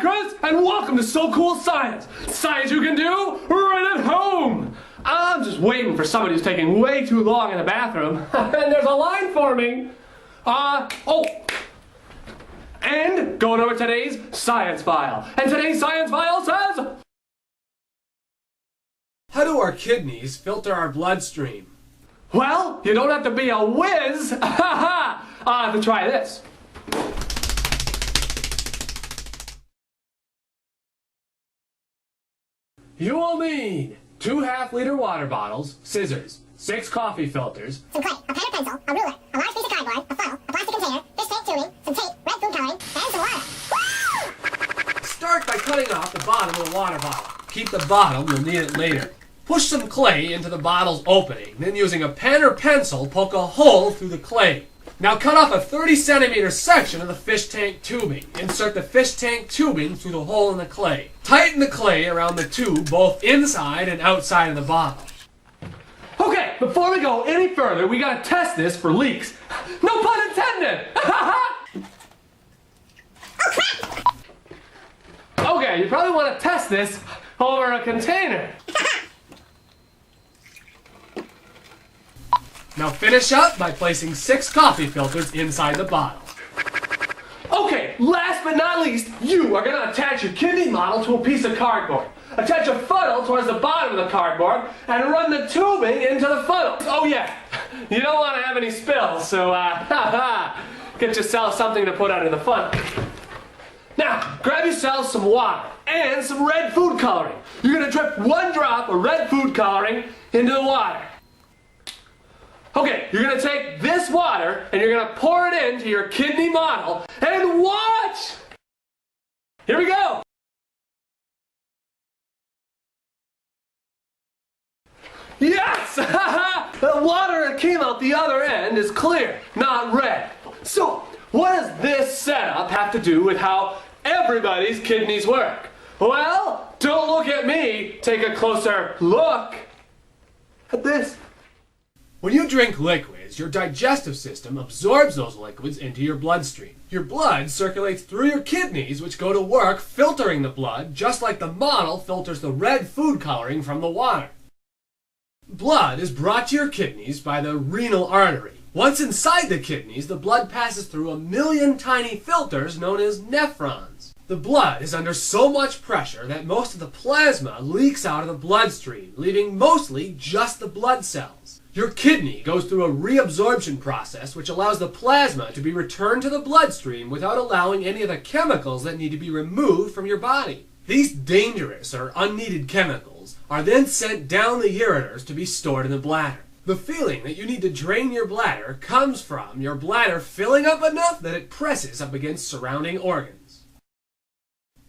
Chris, and welcome to So Cool Science. Science you can do right at home. I'm just waiting for somebody who's taking way too long in the bathroom. And there's a line forming. And going over today's science file. And today's science file says... How do our kidneys filter our bloodstream? Well, you don't have to be a whiz to try this. You will need 2 half-liter water bottles, scissors, 6 coffee filters, some clay, a pen or pencil, a ruler, a large piece of cardboard, a funnel, a plastic container, fish tank tubing, some tape, red food coloring, and some water. Start by cutting off the bottom of the water bottle. Keep the bottle, you'll need it later. Push some clay into the bottle's opening, then using a pen or pencil, poke a hole through the clay. Now cut off a 30-centimeter section of the fish tank tubing. Insert the fish tank tubing through the hole in the clay. Tighten the clay around the tube, both inside and outside of the bottle. Okay, before we go any further, we gotta test this for leaks. No pun intended! Okay, you probably want to test this over a container. Now finish up by placing 6 coffee filters inside the bottle. Okay, last but not least, you are gonna attach your kidney model to a piece of cardboard. Attach a funnel towards the bottom of the cardboard and run the tubing into the funnel. Oh yeah, you don't want to have any spills, so get yourself something to put under the funnel. Now, grab yourself some water and some red food coloring. You're gonna drip 1 drop of red food coloring into the water. Okay, you're gonna take this water and you're gonna pour it into your kidney model and watch! Here we go! Yes! The water that came out the other end is clear, not red. So, what does this setup have to do with how everybody's kidneys work? Well, don't look at me, take a closer look at this. When you drink liquids, your digestive system absorbs those liquids into your bloodstream. Your blood circulates through your kidneys, which go to work filtering the blood, just like the model filters the red food coloring from the water. Blood is brought to your kidneys by the renal artery. Once inside the kidneys, the blood passes through 1 million tiny filters known as nephrons. The blood is under so much pressure that most of the plasma leaks out of the bloodstream, leaving mostly just the blood cells. Your kidney goes through a reabsorption process which allows the plasma to be returned to the bloodstream without allowing any of the chemicals that need to be removed from your body. These dangerous or unneeded chemicals are then sent down the ureters to be stored in the bladder. The feeling that you need to drain your bladder comes from your bladder filling up enough that it presses up against surrounding organs.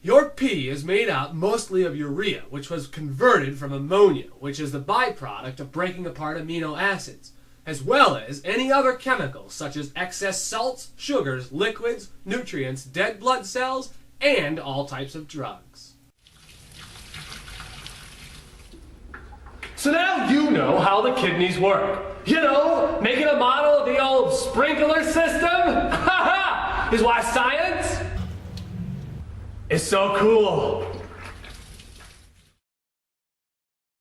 Your pee is made up mostly of urea, which was converted from ammonia, which is the byproduct of breaking apart amino acids, as well as any other chemicals such as excess salts, sugars, liquids, nutrients, dead blood cells, and all types of drugs. So now you know how the kidneys work. You know, making a model of the old sprinkler system is why science is so cool.